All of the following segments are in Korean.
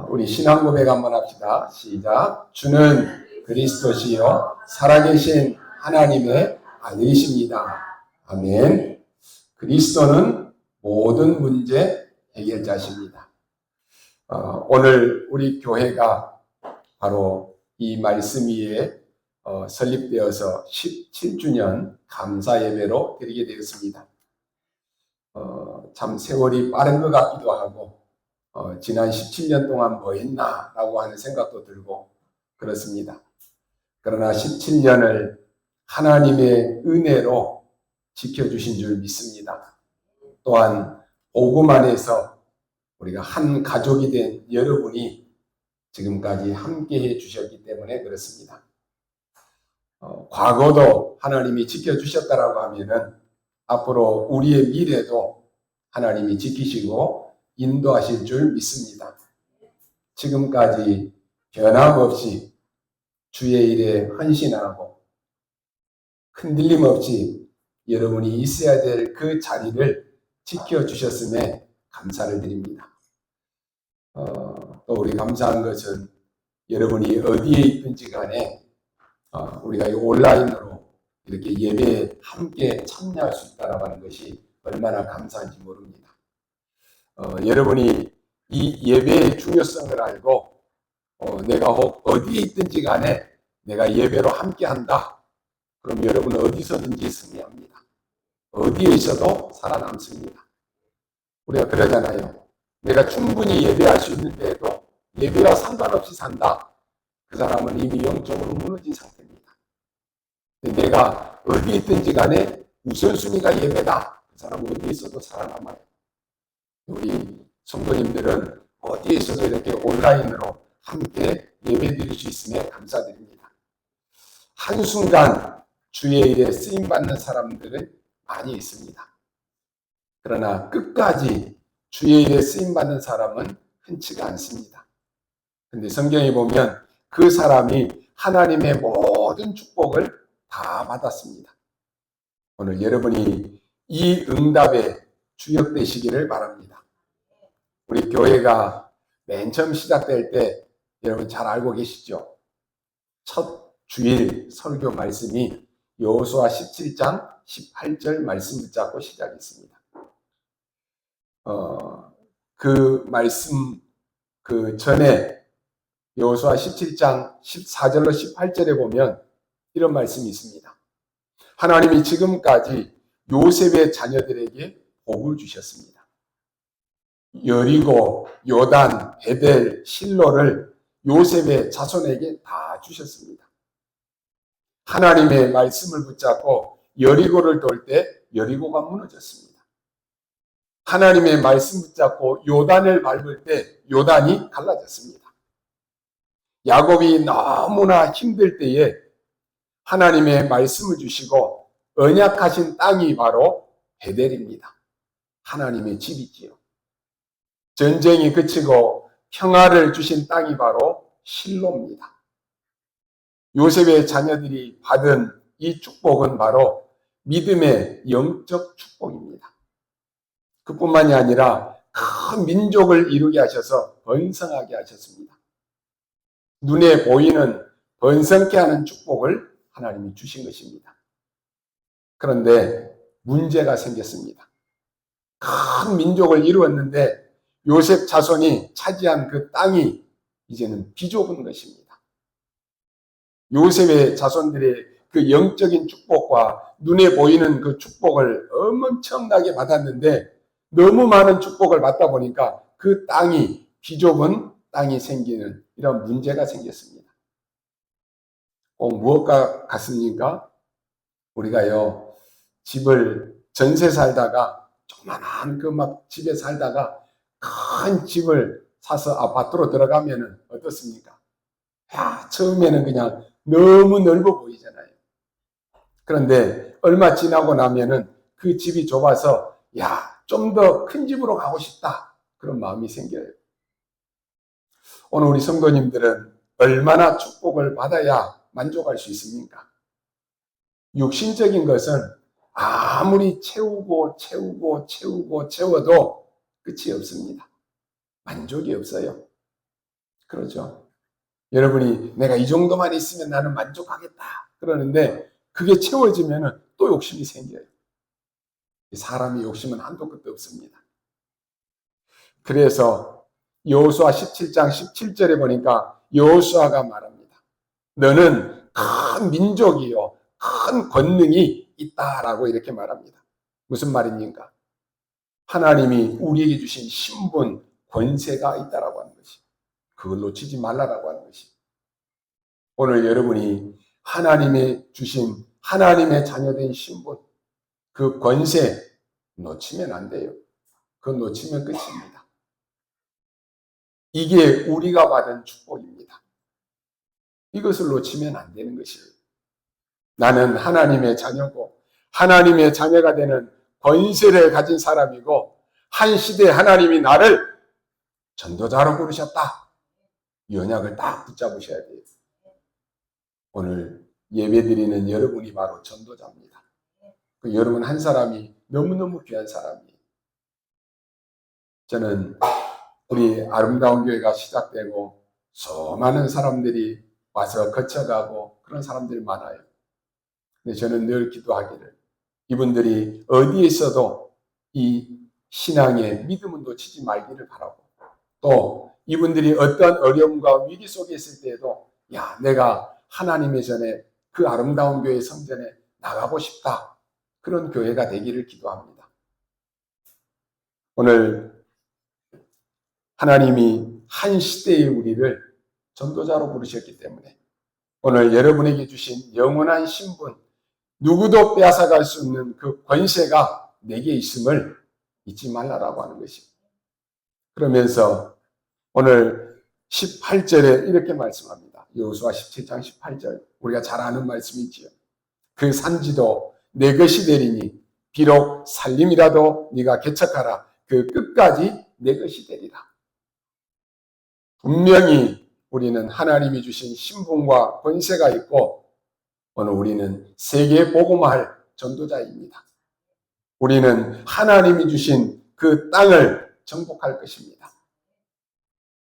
우리 신앙 고백 한번 합시다. 시작. 주는 그리스도시요 살아계신 하나님의 아들이십니다. 아멘. 그리스도는 모든 문제 해결자십니다. 오늘 우리 교회가 바로 이 말씀 위에 설립되어서 17주년 감사 예배로 드리게 되었습니다. 참 세월이 빠른 것 같기도 하고 지난 17년 동안 뭐 했나 라고 하는 생각도 들고 그렇습니다. 그러나 17년을 하나님의 은혜로 지켜주신 줄 믿습니다. 또한 복음 안에서 우리가 한 가족이 된 여러분이 지금까지 함께해 주셨기 때문에 그렇습니다. 과거도 하나님이 지켜주셨다라고 하면은 앞으로 우리의 미래도 하나님이 지키시고 인도하실 줄 믿습니다. 지금까지 변함없이 주의 일에 헌신하고 흔들림 없이 여러분이 있어야 될 그 자리를 지켜주셨음에 감사를 드립니다. 또 우리 감사한 것은 여러분이 어디에 있든지 간에 우리가 온라인으로 이렇게 예배에 함께 참여할 수 있다고 하는 것이 얼마나 감사한지 모릅니다. 여러분이 이 예배의 중요성을 알고 내가 혹 어디에 있든지 간에 내가 예배로 함께 한다. 그럼 여러분은 어디서든지 승리합니다. 어디에 있어도 살아남습니다. 우리가 그러잖아요. 내가 충분히 예배할 수 있는데도 예배와 상관없이 산다. 그 사람은 이미 영적으로 무너진 상태입니다. 내가 어디에 있든지 간에 우선순위가 예배다. 그 사람은 어디에 있어도 살아남아요. 우리 성도님들은 어디에 있어도 이렇게 온라인으로 함께 예배 드릴 수 있음에 감사드립니다. 한순간 주의 일에 쓰임받는 사람들은 많이 있습니다. 그러나 끝까지 주의 일에 쓰임받는 사람은 흔치가 않습니다. 그런데 성경에 보면 그 사람이 하나님의 모든 축복을 다 받았습니다. 오늘 여러분이 이 응답에 주역되시기를 바랍니다. 우리 교회가 맨 처음 시작될 때 여러분 잘 알고 계시죠? 첫 주일 설교 말씀이 여호수아 17장 18절 말씀 붙잡고 시작했습니다. 그 말씀 그 전에 여호수아 17장 14절로 18절에 보면 이런 말씀이 있습니다. 하나님이 지금까지 요셉의 자녀들에게 복을 주셨습니다. 여리고, 요단, 베델, 실로를 요셉의 자손에게 다 주셨습니다. 하나님의 말씀을 붙잡고 여리고를 돌 때 여리고가 무너졌습니다. 하나님의 말씀 붙잡고 요단을 밟을 때 요단이 갈라졌습니다. 야곱이 너무나 힘들 때에 하나님의 말씀을 주시고 언약하신 땅이 바로 베델입니다. 하나님의 집이지요. 전쟁이 그치고 평화를 주신 땅이 바로 실로입니다. 요셉의 자녀들이 받은 이 축복은 바로 믿음의 영적 축복입니다. 그뿐만이 아니라 큰 민족을 이루게 하셔서 번성하게 하셨습니다. 눈에 보이는 번성케 하는 축복을 하나님이 주신 것입니다. 그런데 문제가 생겼습니다. 큰 민족을 이루었는데 요셉 자손이 차지한 그 땅이 이제는 비좁은 것입니다. 요셉의 자손들의 그 영적인 축복과 눈에 보이는 그 축복을 엄청나게 받았는데 너무 많은 축복을 받다 보니까 그 땅이 비좁은 땅이 생기는 이런 문제가 생겼습니다. 무엇과 같습니까? 우리가요 집을 전세 살다가 조그만한 그 막 집에 살다가 큰 집을 사서 아파트로 들어가면은 어떻습니까? 처음에는 그냥 너무 넓어 보이잖아요. 그런데 얼마 지나고 나면은 그 집이 좁아서 좀 더 큰 집으로 가고 싶다. 그런 마음이 생겨요. 오늘 우리 성도님들은 얼마나 축복을 받아야 만족할 수 있습니까? 육신적인 것은 아무리 채워도 끝이 없습니다. 만족이 없어요. 그러죠. 여러분이 내가 이 정도만 있으면 나는 만족하겠다 그러는데 그게 채워지면 또 욕심이 생겨요. 사람이 욕심은 한도 끝도 없습니다. 그래서 여호수아 17장 17절에 보니까 여호수아가 말합니다. 너는 큰 민족이요 큰 권능이 있다라고 이렇게 말합니다. 무슨 말입니까? 하나님이 우리에게 주신 신분, 권세가 있다라고 하는 것이, 그걸 놓치지 말라라고 하는 것이. 오늘 여러분이 하나님의 주신 하나님의 자녀된 신분, 그 권세 놓치면 안 돼요. 그거 놓치면 끝입니다. 이게 우리가 받은 축복입니다. 이것을 놓치면 안 되는 것이에요. 나는 하나님의 자녀고 하나님의 자녀가 되는 권세를 가진 사람이고 한 시대에 하나님이 나를 전도자로 부르셨다. 이 언약을 딱 붙잡으셔야 돼요. 오늘 예배드리는 여러분이 바로 전도자입니다. 그 여러분 한 사람이 너무너무 귀한 사람이에요. 저는 우리 아름다운 교회가 시작되고 수많은 사람들이 와서 거쳐가고 그런 사람들이 많아요. 근데 저는 늘 기도하기를 이분들이 어디에 있어도 이 신앙의 믿음은 놓치지 말기를 바라고 또 이분들이 어떤 어려움과 위기 속에 있을 때에도 야 내가 하나님의 전에 그 아름다운 교회 성전에 나가고 싶다. 그런 교회가 되기를 기도합니다. 오늘 하나님이 한 시대의 우리를 전도자로 부르셨기 때문에 오늘 여러분에게 주신 영원한 신분, 누구도 빼앗아갈 수 없는 그 권세가 내게 있음을 잊지 말라라고 하는 것입니다. 그러면서 오늘 18절에 이렇게 말씀합니다. 여호수아 17장 18절 우리가 잘 아는 말씀이지요. 그 산지도 내 것이 되리니 비록 살림이라도 네가 개척하라. 그 끝까지 내 것이 되리라. 분명히 우리는 하나님이 주신 신분과 권세가 있고 오늘 우리는 세계 복음화할 전도자입니다. 우리는 하나님이 주신 그 땅을 정복할 것입니다.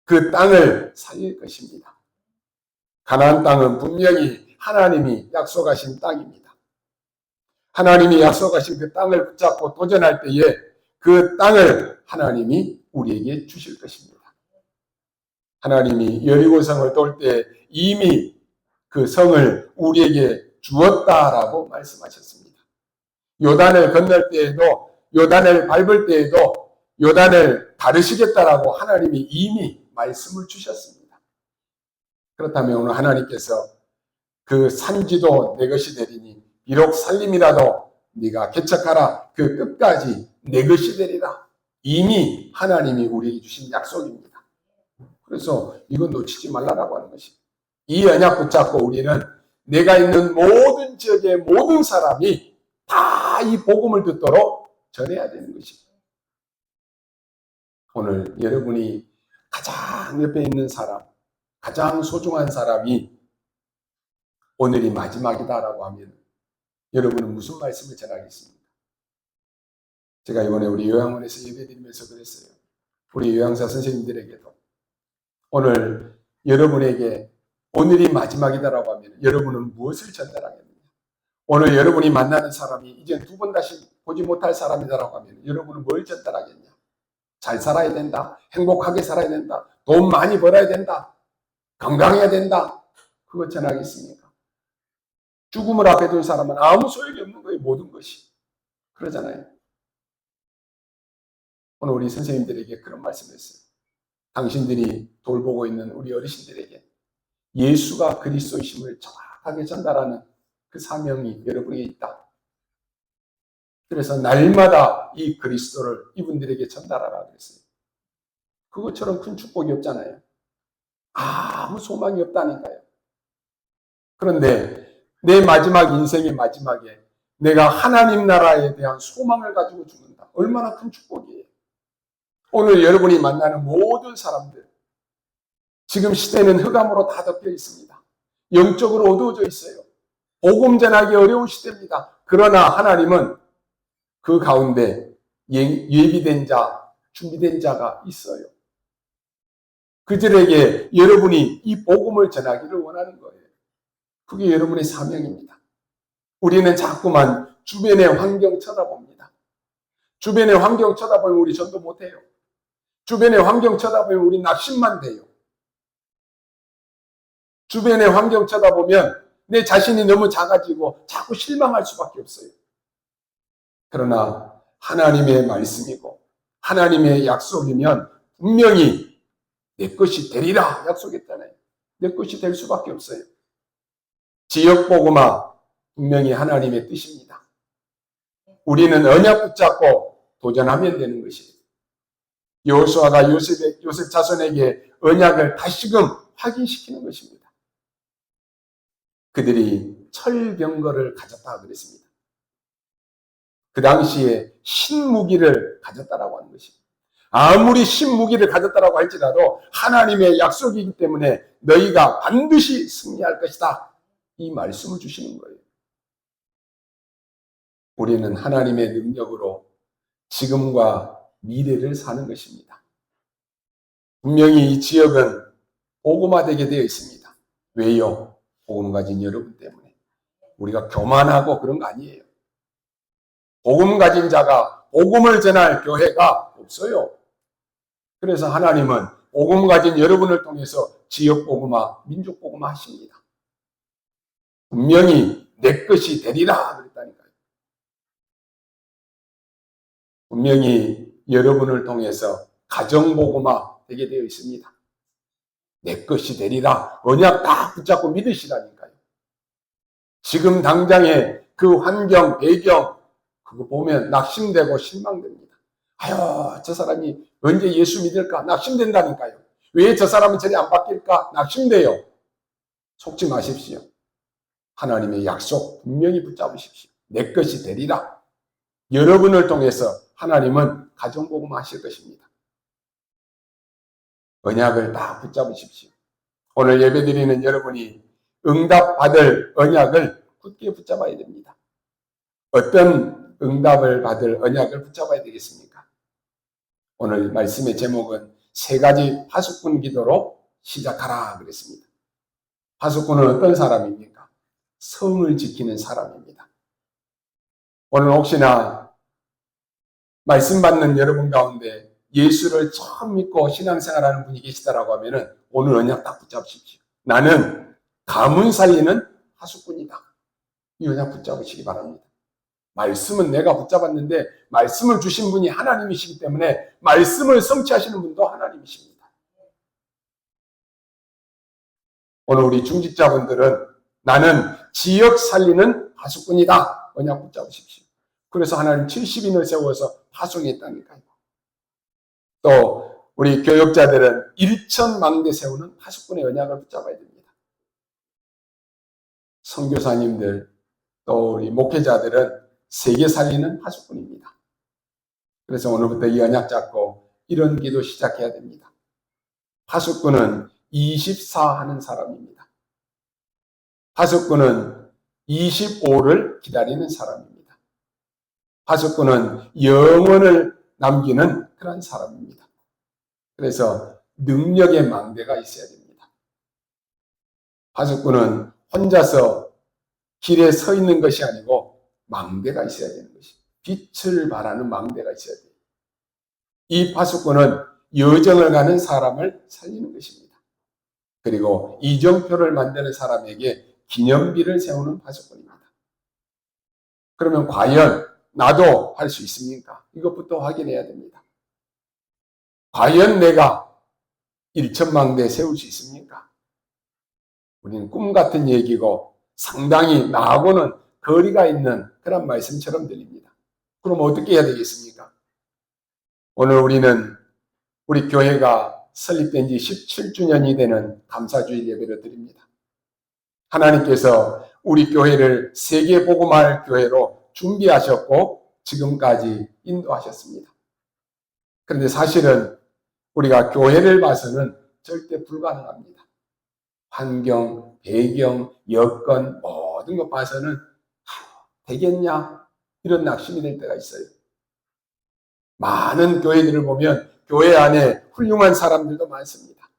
그 땅을 살릴 것입니다. 가나안 땅은 분명히 하나님이 약속하신 땅입니다. 하나님이 약속하신 그 땅을 붙잡고 도전할 때에 그 땅을 하나님이 우리에게 주실 것입니다. 하나님이 여리고성을 돌 때 이미 그 성을 우리에게 주었다라고 말씀하셨습니다. 요단을 건널 때에도 요단을 밟을 때에도 요단을 가르시겠다라고 하나님이 이미 말씀을 주셨습니다. 그렇다면 오늘 하나님께서 그 산지도 내 것이 되리니 비록 살림이라도 네가 개척하라. 그 끝까지 내 것이 되리라. 이미 하나님이 우리에게 주신 약속입니다. 그래서 이건 놓치지 말라라고 하는 것입니다. 이 언약 붙잡고 우리는 내가 있는 모든 지역의 모든 사람이 다 이 복음을 듣도록 전해야 되는 것입니다. 오늘 여러분이 가장 옆에 있는 사람, 가장 소중한 사람이 오늘이 마지막이다라고 하면 여러분은 무슨 말씀을 전하겠습니까? 제가 이번에 우리 요양원에서 예배드리면서 그랬어요. 우리 요양사 선생님들에게도 오늘 여러분에게 오늘이 마지막이다라고 하면 여러분은 무엇을 전달하겠느냐? 오늘 여러분이 만나는 사람이 이제 두 번 다시 보지 못할 사람이다라고 하면 여러분은 뭘 전달하겠냐? 잘 살아야 된다. 행복하게 살아야 된다. 돈 많이 벌어야 된다. 건강해야 된다. 그거 전하겠습니까? 죽음을 앞에 둔 사람은 아무 소용이 없는 거예요. 모든 것이. 그러잖아요. 오늘 우리 선생님들에게 그런 말씀을 했어요. 당신들이 돌보고 있는 우리 어르신들에게 예수가 그리스도이심을 정확하게 전달하는 그 사명이 여러분에게 있다. 그래서 날마다 이 그리스도를 이분들에게 전달하라 그랬어요. 그것처럼 큰 축복이 없잖아요. 아무 소망이 없다니까요. 그런데 내 마지막 인생의 마지막에 내가 하나님 나라에 대한 소망을 가지고 죽는다. 얼마나 큰 축복이에요. 오늘 여러분이 만나는 모든 사람들, 지금 시대는 흑암으로 다 덮여 있습니다. 영적으로 어두워져 있어요. 복음 전하기 어려운 시대입니다. 그러나 하나님은 그 가운데 예비된 자, 준비된 자가 있어요. 그들에게 여러분이 이 복음을 전하기를 원하는 거예요. 그게 여러분의 사명입니다. 우리는 자꾸만 주변의 환경 쳐다봅니다. 주변의 환경 쳐다보면 우리 전도 못해요. 주변의 환경 쳐다보면 우리 낙심만 돼요. 주변의 환경 쳐다보면 내 자신이 너무 작아지고 자꾸 실망할 수밖에 없어요. 그러나 하나님의 말씀이고 하나님의 약속이면 분명히 내 것이 되리라 약속했잖아요. 내 것이 될 수밖에 없어요. 지역복음화 분명히 하나님의 뜻입니다. 우리는 언약 붙잡고 도전하면 되는 것이에요. 여호수아가 요셉 자손에게 언약을 다시금 확인시키는 것입니다. 그들이 철병거를 가졌다 그랬습니다. 그 당시에 신무기를 가졌다라고 하는 것입니다. 아무리 신무기를 가졌다라고 할지라도 하나님의 약속이기 때문에 너희가 반드시 승리할 것이다. 이 말씀을 주시는 거예요. 우리는 하나님의 능력으로 지금과 미래를 사는 것입니다. 분명히 이 지역은 복음화되게 되어 있습니다. 왜요? 복음 가진 여러분 때문에. 우리가 교만하고 그런 거 아니에요. 복음 가진 자가 복음을 전할 교회가 없어요. 그래서 하나님은 복음 가진 여러분을 통해서 지역 복음화, 민족 복음화 하십니다. 분명히 내 것이 되리라 그랬다니까요. 분명히 여러분을 통해서 가정 복음화 되게 되어 있습니다. 내 것이 되리라. 언약 딱 붙잡고 믿으시라니까요. 지금 당장의 그 환경, 배경 그거 보면 낙심되고 실망됩니다. 아유, 저 사람이 언제 예수 믿을까? 낙심된다니까요. 왜 저 사람은 저리 안 바뀔까? 낙심돼요. 속지 마십시오. 하나님의 약속 분명히 붙잡으십시오. 내 것이 되리라. 여러분을 통해서 하나님은 가정복음 하실 것입니다. 언약을 다 붙잡으십시오. 오늘 예배드리는 여러분이 응답받을 언약을 굳게 붙잡아야 됩니다. 어떤 응답을 받을 언약을 붙잡아야 되겠습니까? 오늘 말씀의 제목은 세 가지 파수꾼 기도로 시작하라 그랬습니다. 파수꾼은 어떤 사람입니까? 성을 지키는 사람입니다. 오늘 혹시나 말씀 받는 여러분 가운데 예수를 처음 믿고 신앙생활하는 분이 계시다라고 하면은 오늘 언약 딱 붙잡으십시오. 나는 가문 살리는 파수꾼이다. 이 언약 붙잡으시기 바랍니다. 말씀은 내가 붙잡았는데 말씀을 주신 분이 하나님이시기 때문에 말씀을 성취하시는 분도 하나님이십니다. 오늘 우리 중직자분들은 나는 지역 살리는 파수꾼이다. 언약 붙잡으십시오. 그래서 하나님 70인을 세워서 파송했다니까요. 또 우리 교역자들은 1,000망대 세우는 파수꾼의 언약을 붙잡아야 됩니다. 선교사님들 또 우리 목회자들은 세계 살리는 파수꾼입니다. 그래서 오늘부터 이 언약 잡고 이런 기도 시작해야 됩니다. 파수꾼은 24 하는 사람입니다. 파수꾼은 25를 기다리는 사람입니다. 파수꾼은 영원을 남기는 그런 사람입니다. 그래서 능력의 망대가 있어야 됩니다. 파수꾼은 혼자서 길에 서 있는 것이 아니고 망대가 있어야 되는 것이 빛을 발하는 망대가 있어야 돼요. 이 파수꾼은 여정을 가는 사람을 살리는 것입니다. 그리고 이정표를 만드는 사람에게 기념비를 세우는 파수꾼입니다. 그러면 과연 나도 할 수 있습니까? 이것부터 확인해야 됩니다. 과연 내가 1,000망대 세울 수 있습니까? 우리는 꿈 같은 얘기고 상당히 나하고는 거리가 있는 그런 말씀처럼 들립니다. 그럼 어떻게 해야 되겠습니까? 오늘 우리는 우리 교회가 설립된 지 17주년이 되는 감사주일 예배를 드립니다. 하나님께서 우리 교회를 세계복음할 교회로 준비하셨고 지금까지 인도하셨습니다. 그런데 사실은 우리가 교회를 봐서는 절대 불가능합니다. 환경, 배경, 여건 모든 것 봐서는 되겠냐? 이런 낙심이 될 때가 있어요. 많은 교회들을 보면 교회 안에 훌륭한 사람들도 많습니다.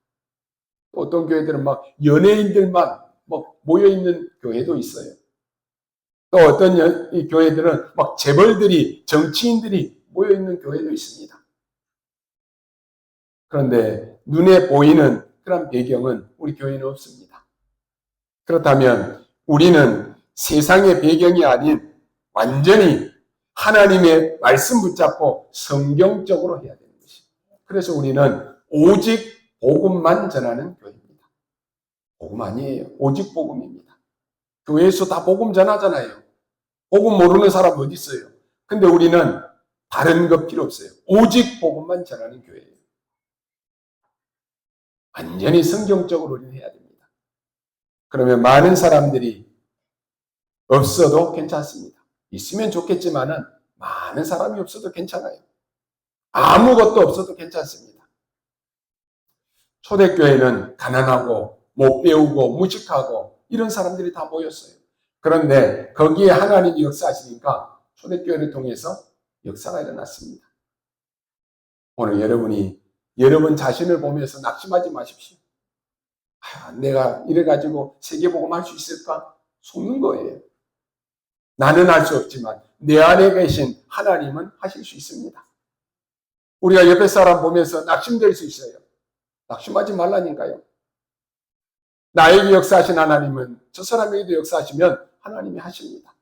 어떤 교회들은 막 연예인들만 막 모여있는 교회도 있어요. 또 어떤 이 교회들은 막 재벌들이, 정치인들이 모여있는 교회도 있습니다. 그런데 눈에 보이는 그런 배경은 우리 교회는 없습니다. 그렇다면 우리는 세상의 배경이 아닌 완전히 하나님의 말씀 붙잡고 성경적으로 해야 되는 것입니다. 그래서 우리는 오직 복음만 전하는 교회입니다. 복음 아니에요. 오직 복음입니다. 교회에서 다 복음 전하잖아요. 복음 모르는 사람 어디 있어요? 근데 우리는 다른 것 필요 없어요. 오직 복음만 전하는 교회예요. 완전히 성경적으로 우리는 해야 됩니다. 그러면 많은 사람들이 없어도 괜찮습니다. 있으면 좋겠지만은 많은 사람이 없어도 괜찮아요. 아무것도 없어도 괜찮습니다. 초대교회는 가난하고 못 배우고 무식하고 이런 사람들이 다 모였어요. 그런데 거기에 하나님이 역사하시니까 초대교회를 통해서 역사가 일어났습니다. 오늘 여러분이 여러분 자신을 보면서 낙심하지 마십시오. 내가 이래가지고 세계복음 할 수 있을까? 속는 거예요. 나는 할 수 없지만 내 안에 계신 하나님은 하실 수 있습니다. 우리가 옆에 사람 보면서 낙심될 수 있어요. 낙심하지 말라니까요. 나에게 역사하신 하나님은 저 사람에게도 역사하시면 하나님이 하십니다.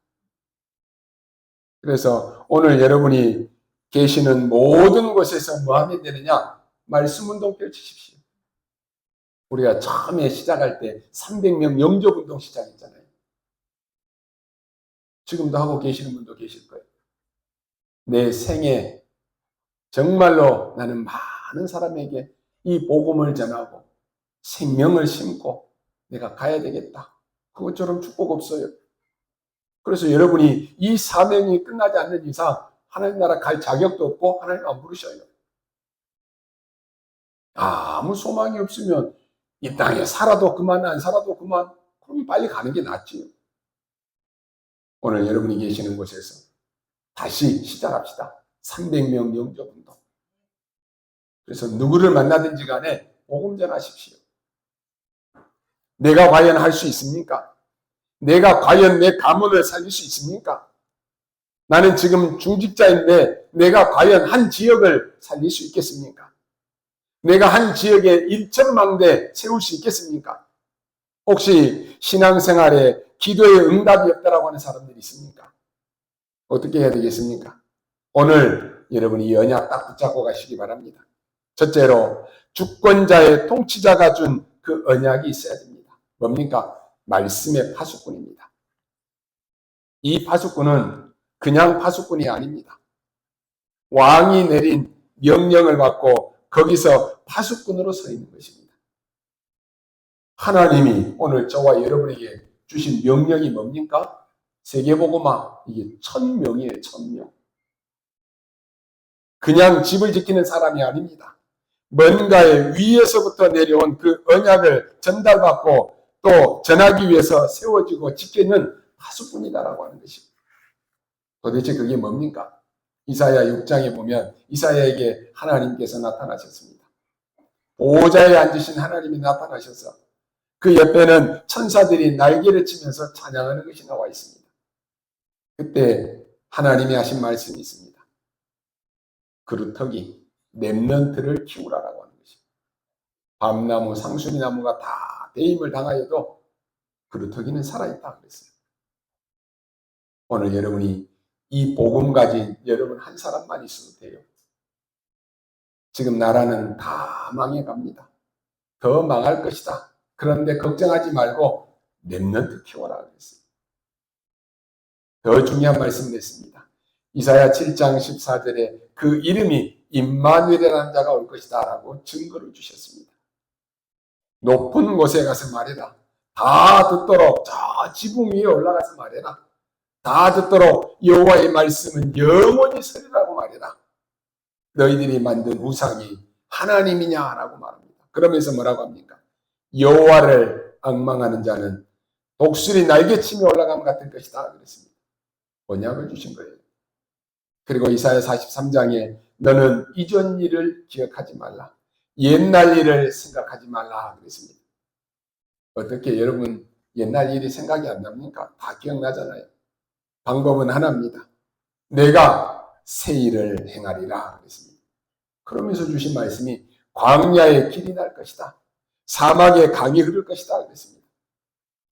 그래서 오늘 여러분이 계시는 모든 곳에서 뭐 하면 되느냐? 말씀 운동 펼치십시오. 우리가 처음에 시작할 때 300명 영접 운동 시작했잖아요. 지금도 하고 계시는 분도 계실 거예요. 내 생에 정말로 나는 많은 사람에게 이 복음을 전하고 생명을 심고 내가 가야 되겠다. 그것처럼 축복 없어요. 그래서 여러분이 이 사명이 끝나지 않는 이상 하나님 나라 갈 자격도 없고 하나님 안 부르셔요. 아무 소망이 없으면 이 땅에 살아도 그만 안 살아도 그만 그럼 빨리 가는 게 낫지요. 오늘 여러분이 계시는 곳에서 다시 시작합시다. 300명 영접운동. 그래서 누구를 만나든지 간에 복음 전하십시오. 내가 과연 할 수 있습니까? 내가 과연 내 가문을 살릴 수 있습니까? 나는 지금 중직자인데 내가 과연 한 지역을 살릴 수 있겠습니까? 내가 한 지역에 1천망대 세울 수 있겠습니까? 혹시 신앙생활에 기도에 응답이 없다라고 하는 사람들이 있습니까? 어떻게 해야 되겠습니까? 오늘 여러분이 이 언약 딱 붙잡고 가시기 바랍니다. 첫째로 주권자의 통치자가 준 그 언약이 있어야 됩니다. 뭡니까? 말씀의 파수꾼입니다. 이 파수꾼은 그냥 파수꾼이 아닙니다. 왕이 내린 명령을 받고 거기서 파수꾼으로 서 있는 것입니다. 하나님이 오늘 저와 여러분에게 주신 명령이 뭡니까? 세계복음화 이게 1000명이에요. 1000명. 그냥 집을 지키는 사람이 아닙니다. 뭔가의 위에서부터 내려온 그 언약을 전달받고 또 전하기 위해서 세워지고 지키는 파수꾼이다라고 하는 것입니다. 도대체 그게 뭡니까? 이사야 6장에 보면 이사야에게 하나님께서 나타나셨습니다. 보호자에 앉으신 하나님이 나타나셔서 그 옆에는 천사들이 날개를 치면서 찬양하는 것이 나와 있습니다. 그때 하나님이 하신 말씀이 있습니다. 그루터기, 렘넌트를 키우라라고 하는 것입니다. 밤나무, 상수리나무가 다 배임을 당하여도 그루터기는 살아있다 그랬어요. 오늘 여러분이 이 복음 가진 여러분 한 사람만 있어도 돼요. 지금 나라는 다 망해갑니다. 더 망할 것이다. 그런데 걱정하지 말고 렘넌트 키워라 그랬어요. 더 중요한 말씀을 했습니다. 이사야 7장 14절에 그 이름이 임마누엘이라는 자가 올 것이다 라고 증거를 주셨습니다. 높은 곳에 가서 말해라. 다 듣도록 저 지붕 위에 올라가서 말해라. 다 듣도록 여호와의 말씀은 영원히 서리라고 말해라. 너희들이 만든 우상이 하나님이냐라고 말합니다. 그러면서 뭐라고 합니까? 여호와를 앙망하는 자는 독수리 날개치며 올라감 같은 것이다 그랬습니다. 언약을 주신 거예요. 그리고 이사야 43장에 너는 이전 일을 기억하지 말라. 옛날 일을 생각하지 말라 그랬습니다. 어떻게 여러분 옛날 일이 생각이 안 납니까? 다 기억나잖아요. 방법은 하나입니다. 내가 새 일을 행하리라 그랬습니다. 그러면서 주신 말씀이 광야에 길이 날 것이다. 사막에 강이 흐를 것이다 그랬습니다.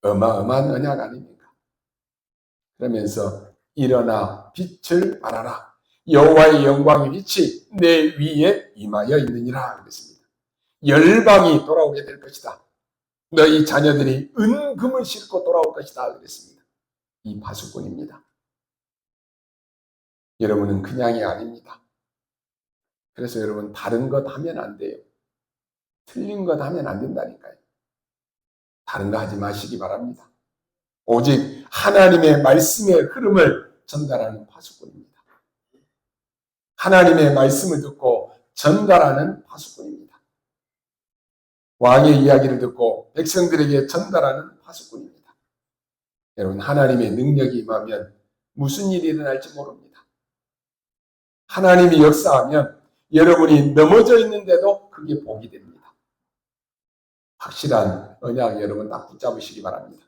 어마어마한 언약 아닙니까? 그러면서 일어나 빛을 발하라. 여호와의 영광의 빛이 내 위에 임하여 있느니라 그랬습니다. 열방이 돌아오게 될 것이다. 너희 자녀들이 은금을 싣고 돌아올 것이다 그랬습니다. 이 파수꾼입니다. 여러분은 그냥이 아닙니다. 그래서 여러분 다른 것 하면 안 돼요. 틀린 것 하면 안 된다니까요. 다른 거 하지 마시기 바랍니다. 오직 하나님의 말씀의 흐름을 전달하는 파수꾼입니다. 하나님의 말씀을 듣고 전달하는 파수꾼입니다. 왕의 이야기를 듣고 백성들에게 전달하는 파수꾼입니다. 여러분 하나님의 능력이 임하면 무슨 일이 일어날지 모릅니다. 하나님이 역사하면 여러분이 넘어져 있는데도 그게 복이 됩니다. 확실한 언약 여러분 딱 붙잡으시기 바랍니다.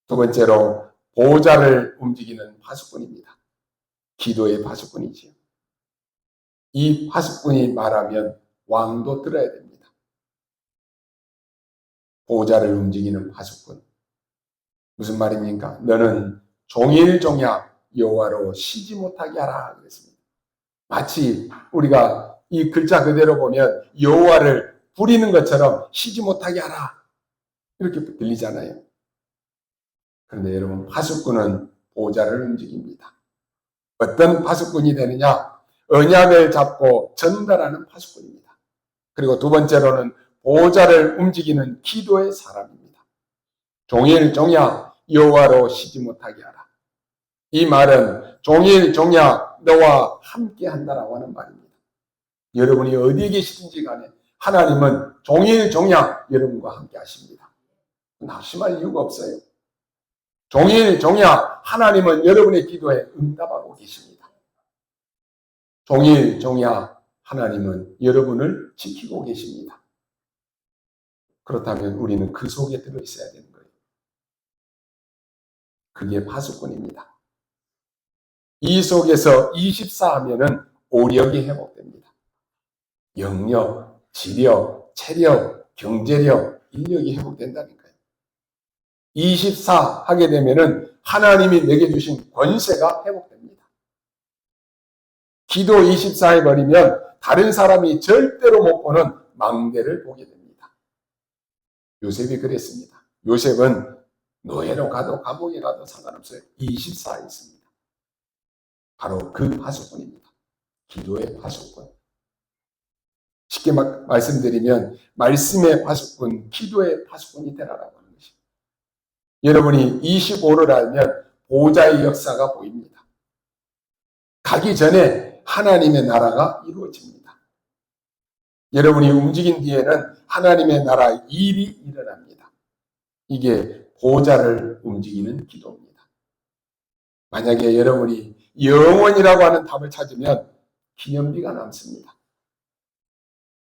두 번째로 보좌를 움직이는 파수꾼입니다. 기도의 파수꾼이지요. 이 파수꾼이 말하면 왕도 들어야 됩니다. 보좌를 움직이는 파수꾼. 무슨 말입니까? 너는 종일종야 여호와로 쉬지 못하게 하라 그랬습니다. 마치 우리가 이 글자 그대로 보면 여호와를 부리는 것처럼 쉬지 못하게 하라 이렇게 들리잖아요. 그런데 여러분 파수꾼은 보좌를 움직입니다. 어떤 파수꾼이 되느냐? 언약을 잡고 전달하는 파수꾼입니다. 그리고 두 번째로는 보좌를 움직이는 기도의 사람입니다. 종일종야 여호와로 쉬지 못하게 하라. 이 말은 종일종야 너와 함께 한다라고 하는 말입니다. 여러분이 어디에 계시든지 간에 하나님은 종일종야 여러분과 함께 하십니다. 낙심할 이유가 없어요. 종일종야 하나님은 여러분의 기도에 응답하고 계십니다. 종일종야 하나님은 여러분을 지키고 계십니다. 그렇다면 우리는 그 속에 들어있어야 되는 거예요. 그게 파수꾼입니다. 이 속에서 24 하면은 오력이 회복됩니다. 영력, 지력, 체력, 경제력, 인력이 회복된다니까요. 24 하게 되면은 하나님이 내게 주신 권세가 회복됩니다. 기도 24 해버리면 다른 사람이 절대로 못 보는 망대를 보게 됩니다. 요셉이 그랬습니다. 요셉은 노예로 가도 감옥에 가도 상관없어요. 24에 있습니다. 바로 그 파수꾼입니다. 기도의 파수꾼. 쉽게 말씀드리면 말씀의 파수꾼, 기도의 파수꾼이 되라라고 하는 것입니다. 여러분이 25를 알면 보좌의 역사가 보입니다. 가기 전에 하나님의 나라가 이루어집니다. 여러분이 움직인 뒤에는 하나님의 나라 일이 일어납니다. 이게 보좌를 움직이는 기도입니다. 만약에 여러분이 영원이라고 하는 답을 찾으면 기념비가 남습니다.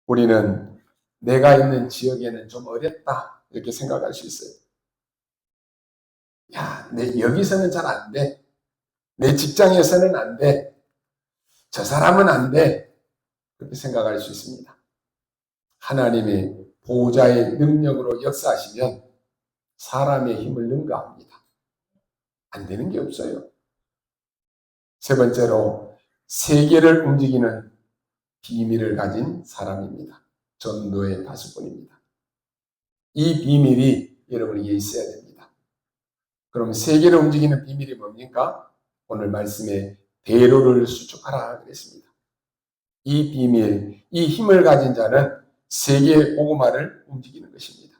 우리는 내가 있는 지역에는 좀 어렵다 이렇게 생각할 수 있어요. 야, 여기서는 잘 안 돼. 내 직장에서는 안 돼. 저 사람은 안 돼. 그렇게 생각할 수 있습니다. 하나님의 보좌의 능력으로 역사하시면 사람의 힘을 능가합니다. 안 되는 게 없어요. 세 번째로 세계를 움직이는 비밀을 가진 사람입니다. 전도의 파수꾼입니다. 이 비밀이 여러분에게 있어야 됩니다. 그럼 세계를 움직이는 비밀이 뭡니까? 오늘 말씀에 대로를 수축하라 그랬습니다. 이 비밀, 이 힘을 가진 자는 세계 복음화를 움직이는 것입니다.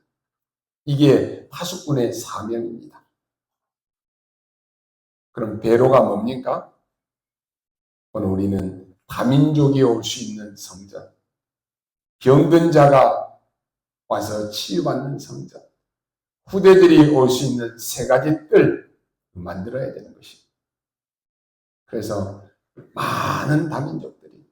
이게 파수꾼의 사명입니다. 그럼 배로가 뭡니까? 오늘 우리는 다민족이 올 수 있는 성전, 병든 자가 와서 치유받는 성전, 후대들이 올 수 있는 세 가지 뜰 만들어야 되는 것입니다. 그래서 많은 다민족들이,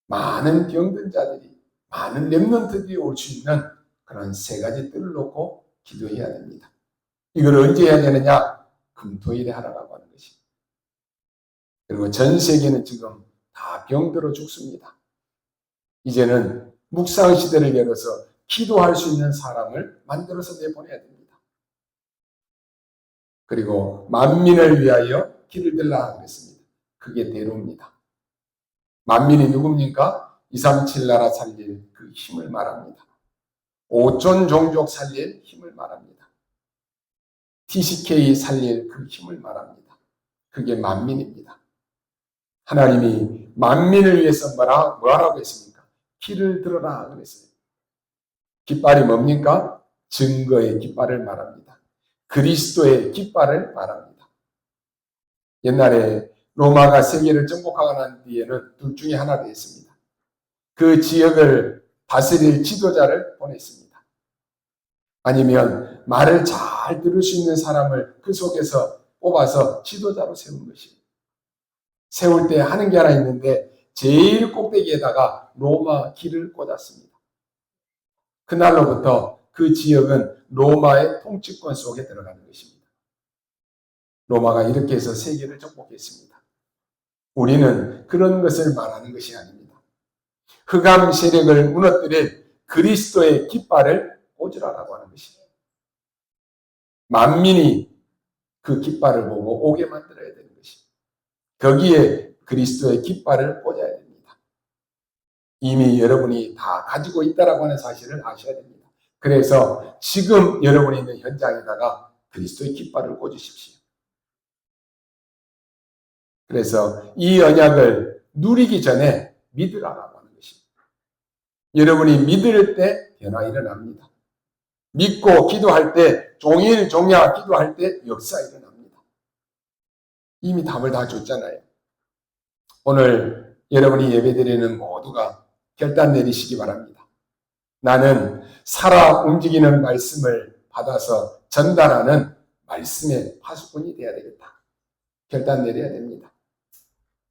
많은 병든 자들이, 많은 렘넌트들이 올 수 있는 그런 세 가지 뜰을 놓고 기도해야 됩니다. 이걸 언제 해야 되느냐? 금토일에 하라고 하는 것입니다. 그리고 전 세계는 지금 다 병들어 죽습니다. 이제는 묵상 시대를 열어서 기도할 수 있는 사람을 만들어서 내보내야 됩니다. 그리고 만민을 위하여 길을 들라 그랬습니다. 그게 대로입니다. 만민이 누굽니까? 237 나라 살릴 그 힘을 말합니다. 5천 종족 살릴 힘을 말합니다. TCK 살릴 그 힘을 말합니다. 그게 만민입니다. 하나님이 만민을 위해서 뭐라고 했습니까? 길을 들어라 그랬어요. 깃발이 뭡니까? 증거의 깃발을 말합니다. 그리스도의 깃발을 말합니다. 옛날에 로마가 세계를 정복하고 난 뒤에는 둘 중에 하나가 있습니다. 그 지역을 다스릴 지도자를 보냈습니다. 아니면 말을 잘 들을 수 있는 사람을 그 속에서 뽑아서 지도자로 세운 것입니다. 세울 때 하는 게 하나 있는데 제일 꼭대기에다가 로마 길을 꽂았습니다. 그날로부터 그 지역은 로마의 통치권 속에 들어가는 것입니다. 로마가 이렇게 해서 세계를 정복했습니다. 우리는 그런 것을 말하는 것이 아닙니다. 흑암 세력을 무너뜨릴 그리스도의 깃발을 꽂으라고 하는 것입니다. 만민이 그 깃발을 보고 오게 만들어야 되는 것입니다. 거기에 그리스도의 깃발을 꽂아야 됩니다. 이미 여러분이 다 가지고 있다라고 하는 사실을 아셔야 됩니다. 그래서 지금 여러분이 있는 현장에다가 그리스도의 깃발을 꽂으십시오. 그래서 이 언약을 누리기 전에 믿으라고 하는 것입니다. 여러분이 믿을 때 변화 일어납니다. 믿고 기도할 때, 종일 종야 기도할 때 역사 일어납니다. 이미 답을 다 줬잖아요. 오늘 여러분이 예배드리는 모두가 결단 내리시기 바랍니다. 나는 살아 움직이는 말씀을 받아서 전달하는 말씀의 파수꾼이 되어야 되겠다. 결단 내려야 됩니다.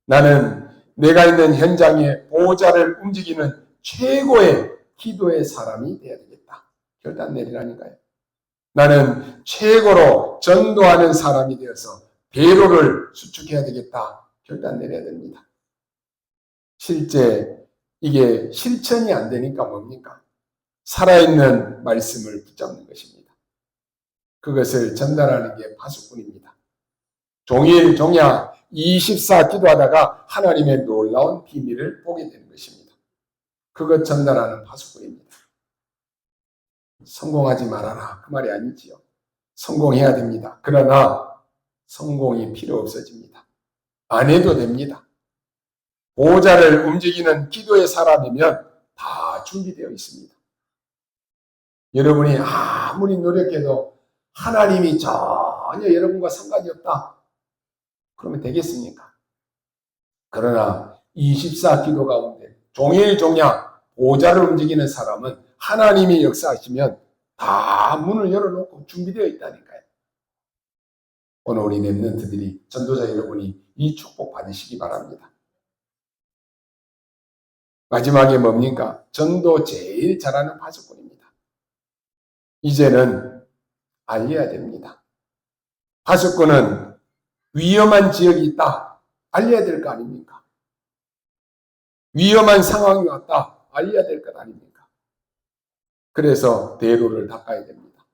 나는 내가 있는 현장에 보호자를 움직이는 최고의 기도의 사람이 되어야 되겠다. 결단 내리라니까요. 나는 최고로 전도하는 사람이 되어서 배로를 수축해야 되겠다. 결단 내려야 됩니다. 실제 이게 실천이 안 되니까 뭡니까? 살아있는 말씀을 붙잡는 것입니다. 그것을 전달하는 게 파수꾼입니다. 종일 종야 24 기도하다가 하나님의 놀라운 비밀을 보게 되는 것입니다. 그것 전달하는 파수꾼입니다. 성공하지 말아라 그 말이 아니지요. 성공해야 됩니다. 그러나 성공이 필요 없어집니다. 안 해도 됩니다. 보호자를 움직이는 기도의 사람이면 다 준비되어 있습니다. 여러분이 아무리 노력해도 하나님이 전혀 여러분과 상관이 없다. 그러면 되겠습니까? 그러나 24 기도 가운데 종일 종야 보호자를 움직이는 사람은 하나님이 역사하시면 다 문을 열어놓고 준비되어 있다니까요. 오늘 우리 렘넌트들이 전도자 여러분이 이 축복 받으시기 바랍니다. 마지막에 뭡니까? 전도 제일 잘하는 파수꾼입니다. 이제는 알려야 됩니다. 파수꾼은 위험한 지역이 있다. 알려야 될 거 아닙니까? 위험한 상황이 왔다. 알려야 될 것 아닙니까? 그래서 대로를 닦아야 됩니다.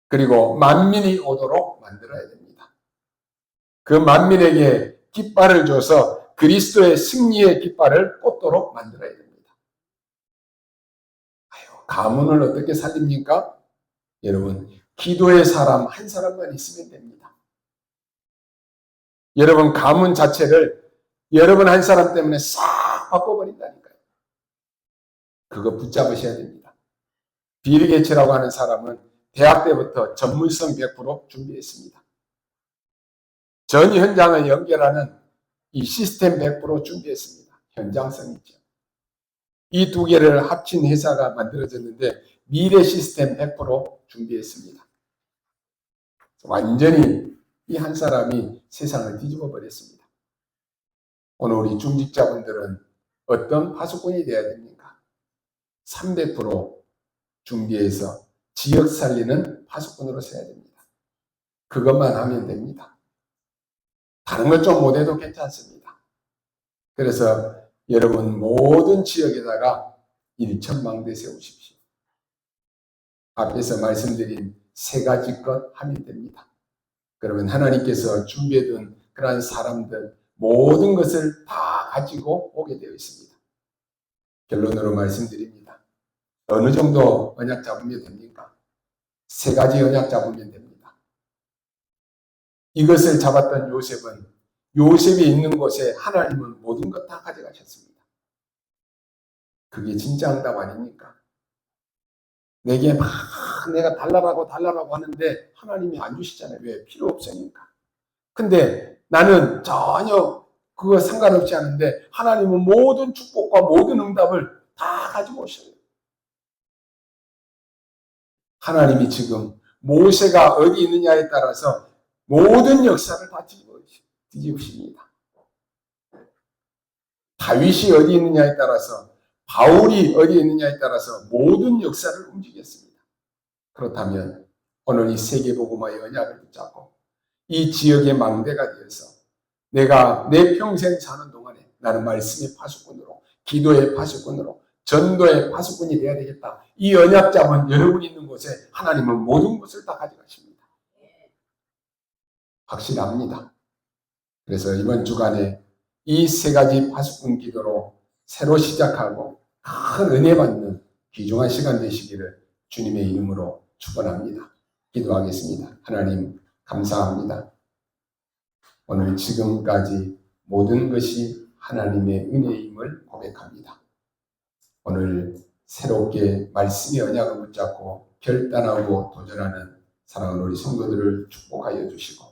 그리고 만민이 오도록 만들어야 됩니다. 그 만민에게 깃발을 줘서 그리스도의 승리의 깃발을 꽂도록 만들어야 됩니다. 가문을 어떻게 살립니까? 여러분, 기도의 사람 한 사람만 있으면 됩니다. 여러분 가문 자체를 여러분 한 사람 때문에 싹 바꿔버린다니까요. 그거 붙잡으셔야 됩니다. 빌 게이츠라고 하는 사람은 대학 때부터 전문성 100% 준비했습니다. 전 현장을 연결하는 이 시스템 100% 준비했습니다. 현장성 있죠. 이 두 개를 합친 회사가 만들어졌는데 미래 시스템 100% 준비했습니다. 완전히 이 한 사람이 세상을 뒤집어 버렸습니다. 오늘 우리 중직자분들은 어떤 파수꾼이 되어야 됩니까? 300% 준비해서 지역 살리는 파수꾼으로 서야 됩니다. 그것만 하면 됩니다. 다른 것 좀 못해도 괜찮습니다. 그래서 여러분 모든 지역에다가 일천망대 세우십시오. 앞에서 말씀드린 세 가지 것 하면 됩니다. 그러면 하나님께서 준비해둔 그러한 사람들 모든 것을 다 가지고 오게 되어 있습니다. 결론으로 말씀드립니다. 어느 정도 언약 잡으면 됩니까? 세 가지 언약 잡으면 됩니다. 이것을 잡았던 요셉은 요셉이 있는 곳에 하나님은 모든 것 다 가져가셨습니다. 그게 진짜 응답 아닙니까? 내게 막 내가 달라라고 하는데 하나님이 안 주시잖아요. 왜? 필요 없으니까. 근데 나는 전혀 그거 상관없지 않은데 하나님은 모든 축복과 모든 응답을 다 가지고 오셔요. 하나님이 지금 모세가 어디 있느냐에 따라서 모든 역사를 다 뒤집으십니다. 다윗이 어디 있느냐에 따라서 바울이 어디 있느냐에 따라서 모든 역사를 움직였습니다. 그렇다면 오늘 이 세계복음화의 언약을 붙잡고 이 지역의 망대가 되어서 내가 내 평생 사는 동안에 나는 말씀의 파수꾼으로, 기도의 파수꾼으로, 전도의 파수꾼이 되어야 되겠다. 이 언약 잡은 여러분이 있는 곳에 하나님은 모든 것을 다 가져가십니다. 확실합니다. 그래서 이번 주간에 이 세 가지 파수꾼 기도로 새로 시작하고 큰 은혜 받는 귀중한 시간 되시기를 주님의 이름으로 축원합니다. 기도하겠습니다. 하나님 감사합니다. 오늘 지금까지 모든 것이 하나님의 은혜임을 고백합니다. 오늘 새롭게 말씀의 언약을 붙잡고 결단하고 도전하는 사랑하는 우리 성도들을 축복하여 주시고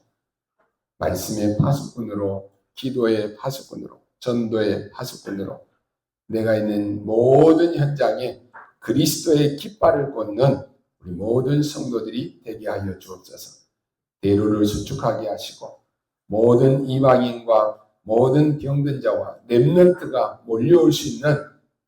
말씀의 파수꾼으로, 기도의 파수꾼으로, 전도의 파수꾼으로 내가 있는 모든 현장에 그리스도의 깃발을 꽂는 우리 모든 성도들이 되게 하여 주옵소서. 대로를 수축하게 하시고 모든 이방인과 모든 병든 자와 렘넌트가 몰려올 수 있는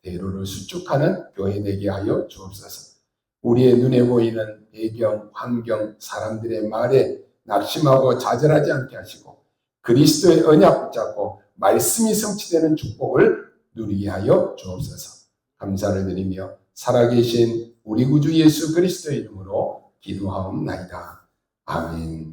대로를 수축하는 교회 되게 하여 주옵소서. 우리의 눈에 보이는 배경, 환경, 사람들의 말에 낙심하고 좌절하지 않게 하시고 그리스도의 언약 붙잡고 말씀이 성취되는 축복을 누리게 하여 주옵소서. 감사를 드리며 살아계신 우리 구주 예수 그리스도의 이름으로 기도하옵나이다. 아멘.